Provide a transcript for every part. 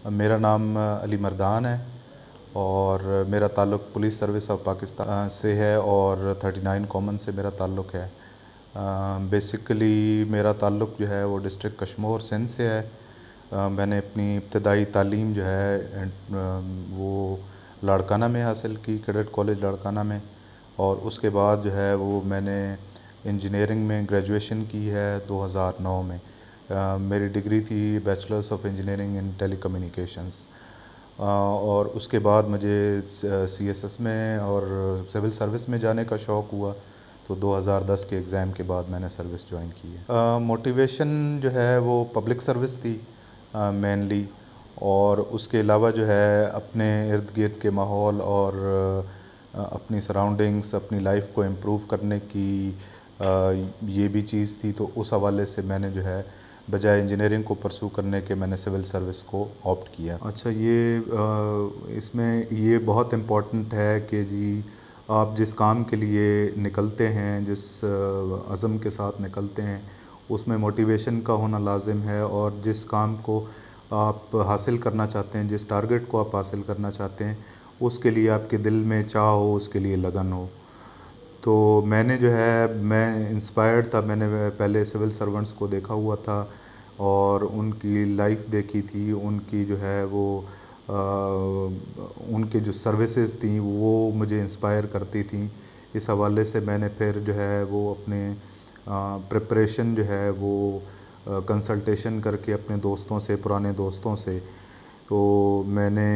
मेरा नाम अली मर्दान है और मेरा ताल्लुक़ पुलिस सर्विस ऑफ पाकिस्तान से है और 39 कॉमन से मेरा ताल्लुक़ है। बेसिकली मेरा ताल्लुक़ जो है वो डिस्ट्रिक्ट कशमोर सिंध से है। मैंने अपनी इब्तदाई तालीम जो है वो लाड़काना में हासिल की, कैडेट कॉलेज लाड़काना में। और उसके बाद जो है वो मैंने इंजीनियरिंग में ग्रेजुएशन की है 2009 में। मेरी डिग्री थी bachelors of engineering in telecommunications. और उसके बाद मुझे सीएसएस में और सिविल सर्विस में जाने का शौक़ हुआ, तो 2010 के एग्ज़ाम के बाद मैंने सर्विस ज्वाइन की है। मोटिवेशन जो है वो पब्लिक सर्विस थी मेनली, और उसके अलावा जो है अपने इर्द गिर्द के माहौल और अपनी सराउंडिंग्स, अपनी लाइफ को इम्प्रूव करने की ये भी चीज़ थी। तो उस हवाले से मैंने जो है बजाय इंजीनियरिंग को परसू करने के मैंने सिविल सर्विस को ऑप्ट किया। अच्छा, ये इसमें ये बहुत इम्पोर्टेंट है कि जी आप जिस काम के लिए निकलते हैं, जिस अज़म के साथ निकलते हैं, उसमें मोटिवेशन का होना लाज़िम है। और जिस काम को आप हासिल करना चाहते हैं, जिस टारगेट को आप हासिल करना चाहते हैं, उसके लिए आपके दिल में चाह हो, उसके लिए लगन हो। तो मैंने जो है मैं इंस्पायर्ड था, मैंने पहले सिविल सर्वेंट्स को देखा हुआ था और उनकी लाइफ देखी थी, उनकी जो है वो उनके जो सर्विसेज थी वो मुझे इंस्पायर करती थी। इस हवाले से मैंने फिर जो है वो अपने प्रिपरेशन जो है वो कंसल्टेशन करके अपने दोस्तों से, पुराने दोस्तों से, तो मैंने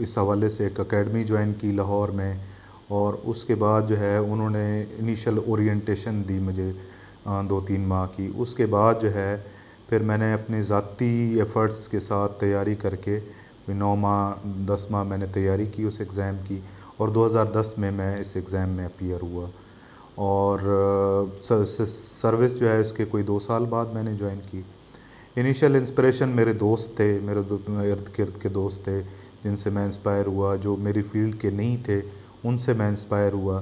इस हवाले से एक एकेडमी ज्वाइन की लाहौर में। और उसके बाद जो है उन्होंने इनिशियल ओरिएंटेशन दी मुझे 2-3 माह की। उसके बाद जो है फिर मैंने अपने ज़ाती एफ़र्ट्स के साथ तैयारी करके 9 माह 10 माह मैंने तैयारी की उस एग्ज़ाम की, और 2010 में मैं इस एग्ज़ाम में अपीयर हुआ। और सर्विस जो है इसके कोई 2 साल बाद मैंने ज्वाइन की। इनिशियल इंस्पिरेशन मेरे दोस्त थे, मेरे इर्द गिर्द के दोस्त थे जिनसे मैं इंस्पायर हुआ, जो मेरी फ़ील्ड के नहीं थे उनसे मैं इंस्पायर हुआ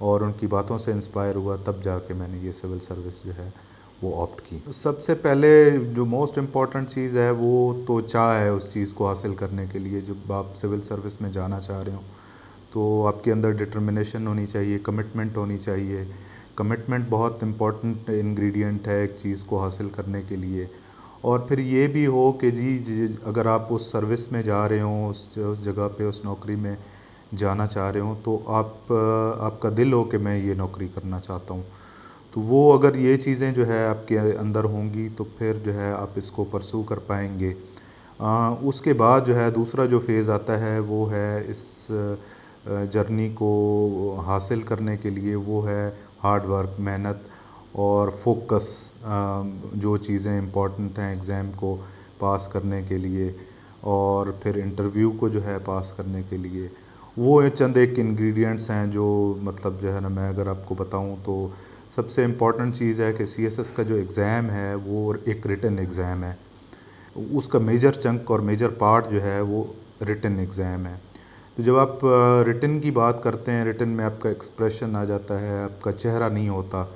और उनकी बातों से इंस्पायर हुआ, तब जाके मैंने ये सिविल सर्विस जो है वो ऑप्ट की। सबसे पहले जो मोस्ट इम्पॉर्टेंट चीज़ है वो तो चाह है उस चीज़ को हासिल करने के लिए। जब आप सिविल सर्विस में जाना चाह रहे हो तो आपके अंदर डिटर्मिनेशन होनी चाहिए, कमिटमेंट होनी चाहिए। कमिटमेंट बहुत इम्पॉर्टेंट इंग्रेडिएंट है एक चीज़ को हासिल करने के लिए। और फिर ये भी हो कि जी अगर आप उस सर्विस में जा रहे हो, उस जगह पे, उस नौकरी में जाना चाह रहे हो, तो आपका दिल हो कि मैं ये नौकरी करना चाहता हूँ। तो वो अगर ये चीज़ें जो है आपके अंदर होंगी तो फिर जो है आप इसको परसू कर पाएंगे। उसके बाद जो है दूसरा जो फेज़ आता है वो है इस जर्नी को हासिल करने के लिए, वो है हार्ड वर्क, मेहनत और फोकस। जो चीज़ें इम्पॉर्टेंट हैं एग्ज़ाम को पास करने के लिए और फिर इंटरव्यू को जो है पास करने के लिए, वो चंद एक इंग्रेडिएंट्स हैं जो मतलब जो है ना, मैं अगर आपको बताऊं तो सबसे इम्पॉर्टेंट चीज़ है कि सीएसएस का जो एग्ज़ाम है वो एक रिटन एग्ज़ाम है। उसका मेजर चंक और मेजर पार्ट जो है वो रिटन एग्ज़ाम है। तो जब आप रिटन की बात करते हैं, रिटन में आपका एक्सप्रेशन आ जाता है, आपका चेहरा नहीं होता।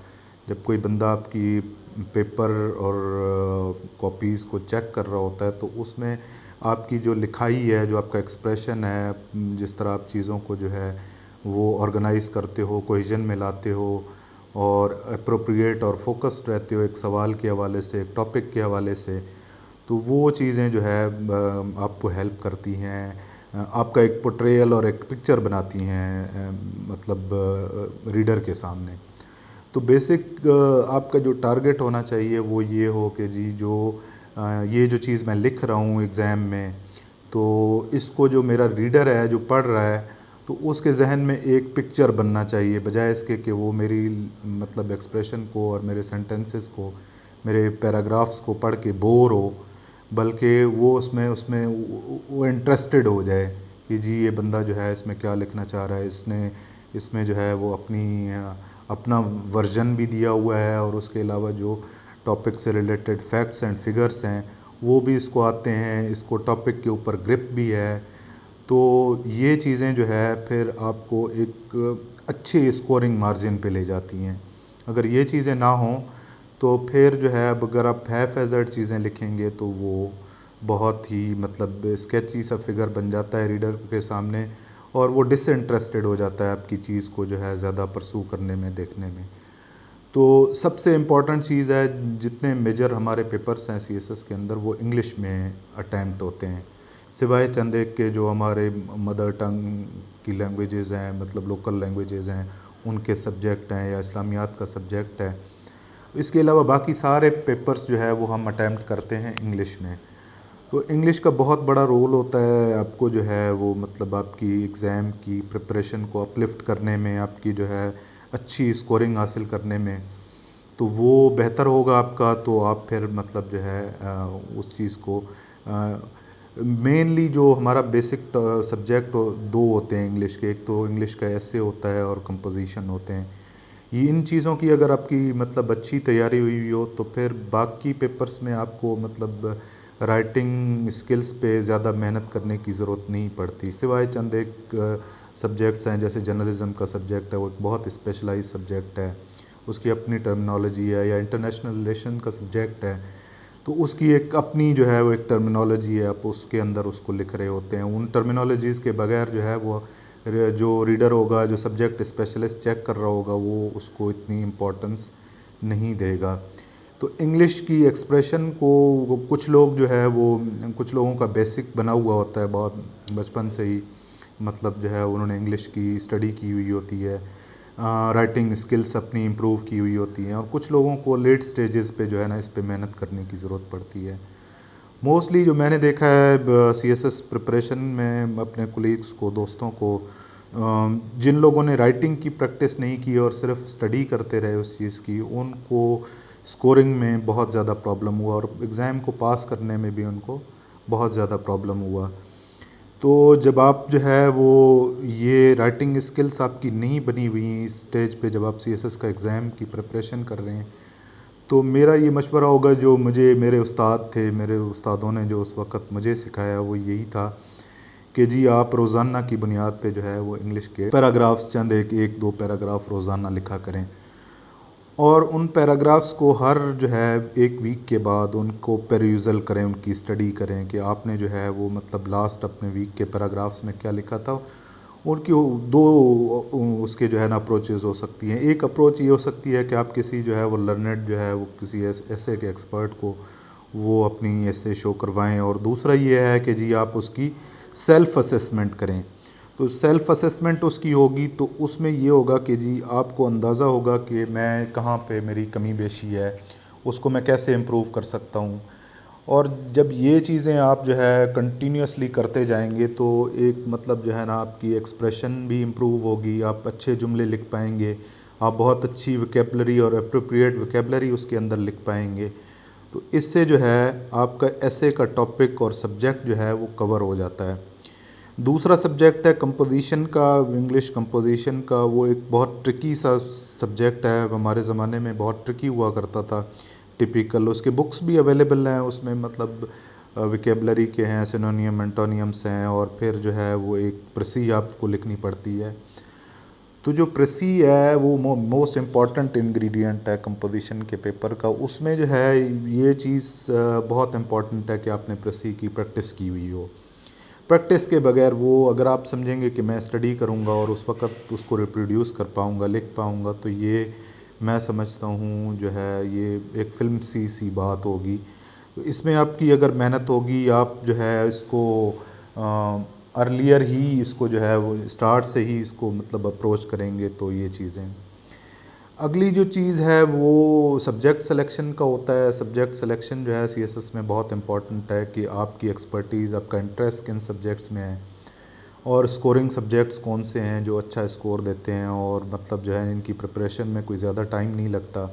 जब कोई बंदा आपकी पेपर और कॉपीज़ को चेक कर रहा होता है तो उसमें आपकी जो लिखाई है, जो आपका एक्सप्रेशन है, जिस तरह आप चीज़ों को जो है वो ऑर्गेनाइज़ करते हो, कोहेजन में लाते हो और अप्रोप्रिएट और फोकस्ड रहते हो एक सवाल के हवाले से, एक टॉपिक के हवाले से, तो वो चीज़ें जो है आपको हेल्प करती हैं। आपका एक पोर्ट्रेयल और एक पिक्चर बनाती हैं मतलब रीडर के सामने। तो बेसिक आपका जो टारगेट होना चाहिए वो ये हो कि जी जो ये जो चीज़ मैं लिख रहा हूँ एग्ज़ाम में, तो इसको जो मेरा रीडर है जो पढ़ रहा है तो उसके जहन में एक पिक्चर बनना चाहिए, बजाय इसके कि वो मेरी मतलब एक्सप्रेशन को और मेरे सेंटेंसेस को, मेरे पैराग्राफ्स को पढ़ के बोर हो, बल्कि वो उसमें उसमें वो इंटरेस्टेड हो जाए कि जी ये बंदा जो है इसमें क्या लिखना चाह रहा है। इसने इसमें जो है वो अपना वर्जन भी दिया हुआ है और उसके अलावा जो टॉपिक से रिलेटेड फैक्ट्स एंड फिगर्स हैं वो भी इसको आते हैं, इसको टॉपिक के ऊपर ग्रिप भी है। तो ये चीज़ें जो है फिर आपको एक अच्छी स्कोरिंग मार्जिन पे ले जाती हैं। अगर ये चीज़ें ना हों तो फिर जो है अब अगर आप हैफ एज़र्ड चीज़ें लिखेंगे तो वो बहुत ही मतलब स्केची सा फिगर बन जाता है रीडर के सामने, और वो डिसइंटरेस्टेड हो जाता है आपकी चीज़ को जो है ज़्यादा परसू करने में, देखने में। तो सबसे इम्पॉर्टेंट चीज़ है, जितने मेजर हमारे पेपर्स हैं सीएसएस के अंदर वो इंग्लिश में अटैम्प्ट होते हैं, सिवाय चंद एक के जो हमारे मदर टंग की लैंग्वेजेज़ हैं, मतलब लोकल लैंग्वेजेज़ हैं, उनके सब्जेक्ट हैं या इस्लामियात का सब्जेक्ट है। इसके अलावा बाकी सारे पेपर्स जो है वो हम अटैम्प्ट करते हैं इंग्लिश में। तो इंग्लिश का बहुत बड़ा रोल होता है आपको जो है वो मतलब आपकी एग्ज़ाम की प्रिपरेशन को अपलिफ्ट करने में, आपकी जो है अच्छी स्कोरिंग हासिल करने में। तो वो बेहतर होगा आपका, तो आप फिर मतलब जो है उस चीज़ को मेनली जो हमारा बेसिक सब्जेक्ट दो होते हैं इंग्लिश के, एक तो इंग्लिश का ऐसे होता है और कंपोजिशन होते हैं। ये इन चीज़ों की अगर आपकी मतलब अच्छी तैयारी हुई हो तो फिर बाकी पेपर्स में आपको मतलब राइटिंग स्किल्स पे ज़्यादा मेहनत करने की ज़रूरत नहीं पड़ती, सिवाय चंद एक सब्जेक्ट्स हैं, जैसे जर्नलिज़म का सब्जेक्ट है, वो एक बहुत स्पेशलाइज्ड सब्जेक्ट है, उसकी अपनी टर्मिनोलॉजी है, या इंटरनेशनल रिलेशन का सब्जेक्ट है तो उसकी एक अपनी जो है वो एक टर्मिनोलॉजी है, आप उसके अंदर उसको लिख रहे होते हैं। उन टर्मिनोलॉजीज़ के बगैर जो है वो जो रीडर होगा, जो सब्जेक्ट स्पेशलिस्ट चेक कर रहा होगा, वो उसको इतनी इम्पोर्टेंस नहीं देगा। तो इंग्लिश की एक्सप्रेशन को कुछ लोग जो है वो, कुछ लोगों का बेसिक बना हुआ होता है बहुत बचपन से ही, मतलब जो है उन्होंने इंग्लिश की स्टडी की हुई होती है, राइटिंग स्किल्स अपनी इम्प्रूव की हुई होती हैं, और कुछ लोगों को लेट स्टेजेस पे जो है ना इस पे मेहनत करने की ज़रूरत पड़ती है। मोस्टली जो मैंने देखा है सीएसएस प्रिपरेशन में अपने कोलीग्स को, दोस्तों को, जिन लोगों ने राइटिंग की प्रैक्टिस नहीं की और सिर्फ स्टडी करते रहे उस चीज़ की, उनको स्कोरिंग में बहुत ज़्यादा प्रॉब्लम हुआ और एग्ज़ाम को पास करने में भी उनको बहुत ज़्यादा प्रॉब्लम हुआ। तो जब आप जो है वो ये राइटिंग स्किल्स आपकी नहीं बनी हुई इस स्टेज पे, जब आप सीएसएस का एग्ज़ाम की प्रिपरेशन कर रहे हैं, तो मेरा ये मशवरा होगा, जो मुझे मेरे उस्ताद थे, मेरे उस्तादों ने जो उस वक़्त मुझे सिखाया वो यही था कि जी आप रोज़ाना की बुनियाद पे जो है वो इंग्लिश के पैराग्राफ्स, चंद एक दो पैराग्राफ रोज़ाना लिखा करें, और उन पैराग्राफ्स को हर जो है एक वीक के बाद उनको पेरियूज़ल करें, उनकी स्टडी करें कि आपने जो है वो मतलब लास्ट अपने वीक के पैराग्राफ्स में क्या लिखा था। उनकी दो उसके जो है ना अप्रोचेज़ हो सकती हैं। एक अप्रोच ये हो सकती है कि आप किसी जो है वो लर्नेड जो है वो किसी ऐसे के एक्सपर्ट को वो अपनी ऐसे शो करवाएं, और दूसरा ये है कि जी आप उसकी सेल्फ़ असेसमेंट करें। तो सेल्फ़ असेसमेंट उसकी होगी तो उसमें ये होगा कि जी आपको अंदाज़ा होगा कि मैं कहाँ पे मेरी कमी बेशी है, उसको मैं कैसे इम्प्रूव कर सकता हूँ। और जब ये चीज़ें आप जो है कंटिन्यूअसली करते जाएंगे तो एक मतलब जो है ना आपकी एक्सप्रेशन भी इम्प्रूव होगी, आप अच्छे जुमले लिख पाएंगे, आप बहुत अच्छी वोकैबुलरी और अप्रोप्रिएट वोकैबुलरी उसके अंदर लिख पाएंगे। तो इससे जो है आपका ऐसे का टॉपिक और सब्जेक्ट जो है वो कवर हो जाता है। दूसरा सब्जेक्ट है कंपोजिशन का, इंग्लिश कंपोजिशन का। वो एक बहुत ट्रिकी सा सब्जेक्ट है, हमारे ज़माने में बहुत ट्रिकी हुआ करता था। टिपिकल उसके बुक्स भी अवेलेबल हैं, उसमें मतलब वोकैबुलरी के हैं, सिनोनियम एंटोनियम्स हैं, और फिर जो है वो एक प्रेसी आपको लिखनी पड़ती है। तो जो प्रेसी है वो मोस्ट इम्पॉर्टेंट इंग्रेडिएंट है कंपोजिशन के पेपर का। उसमें जो है ये चीज़ बहुत इम्पॉर्टेंट है कि आपने प्रेसी की प्रैक्टिस की हुई हो। प्रैक्टिस के बगैर वो अगर आप समझेंगे कि मैं स्टडी करूँगा और उस वक़्त उसको रिप्रोड्यूस कर पाऊँगा, लिख पाऊँगा, तो ये मैं समझता हूँ जो है ये एक फ़िल्म सी बात होगी। तो इसमें आपकी अगर मेहनत होगी, आप जो है इसको अर्लियर ही इसको जो है वो स्टार्ट से ही इसको मतलब अप्रोच करेंगे तो ये चीज़ें। अगली जो चीज़ है वो सब्जेक्ट सिलेक्शन का होता है। सब्जेक्ट सिलेक्शन जो है सीएसएस में बहुत इम्पॉर्टेंट है कि आपकी एक्सपर्टीज़, आपका इंटरेस्ट किन सब्जेक्ट्स में है, और स्कोरिंग सब्जेक्ट्स कौन से हैं जो अच्छा स्कोर देते हैं, और मतलब जो है इनकी प्रिपरेशन में कोई ज़्यादा टाइम नहीं लगता।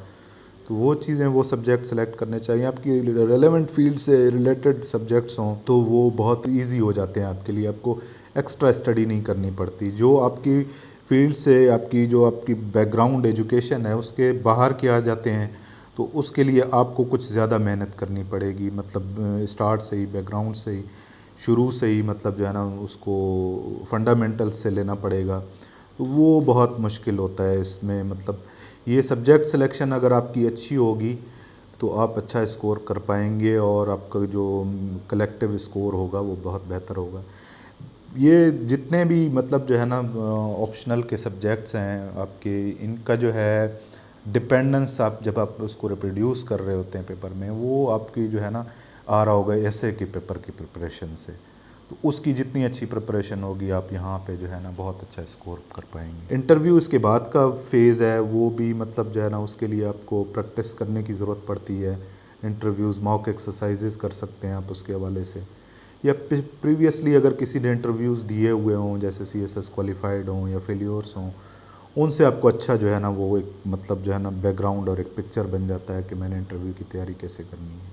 तो वो चीज़ें, वो सब्जेक्ट सेलेक्ट करने चाहिए। आपकी रेलेवेंट फील्ड से रिलेटेड सब्जेक्ट्स हों तो वो बहुत इजी हो जाते हैं आपके लिए, आपको एक्स्ट्रा स्टडी नहीं करनी पड़ती। जो आपकी फील्ड से, आपकी जो आपकी बैकग्राउंड एजुकेशन है उसके बाहर के आ जाते हैं, तो उसके लिए आपको कुछ ज़्यादा मेहनत करनी पड़ेगी, मतलब स्टार्ट से ही, बैकग्राउंड से ही, शुरू से ही, मतलब जो है ना उसको फंडामेंटल्स से लेना पड़ेगा। तो वो बहुत मुश्किल होता है इसमें। मतलब ये सब्जेक्ट सिलेक्शन अगर आपकी अच्छी होगी तो आप अच्छा स्कोर कर पाएंगे और आपका जो कलेक्टिव स्कोर होगा वो बहुत बेहतर होगा। ये जितने भी मतलब जो है ना ऑप्शनल के सब्जेक्ट्स हैं आपके, इनका जो है डिपेंडेंस आप जब आप उसको रिप्रोड्यूस कर रहे होते हैं पेपर में, वो आपकी जो है ना आ रहा होगा ऐसे के पेपर की प्रिपरेशन से। तो उसकी जितनी अच्छी प्रिपरेशन होगी आप यहाँ पे जो है ना बहुत अच्छा स्कोर कर पाएंगे। इंटरव्यू इसके बाद का फेज़ है, वो भी मतलब जो है ना उसके लिए आपको प्रैक्टिस करने की ज़रूरत पड़ती है। इंटरव्यूज़ मॉक एक्सरसाइजेस कर सकते हैं आप उसके हवाले से, या प्रीवियसली अगर किसी ने इंटरव्यूज़ दिए हुए हों जैसे CSS क्वालिफाइड हों या फेलियर्स हों, उनसे आपको अच्छा जो है ना वो एक मतलब जो है ना बैकग्राउंड और एक पिक्चर बन जाता है कि मैंने इंटरव्यू की तैयारी कैसे करनी है।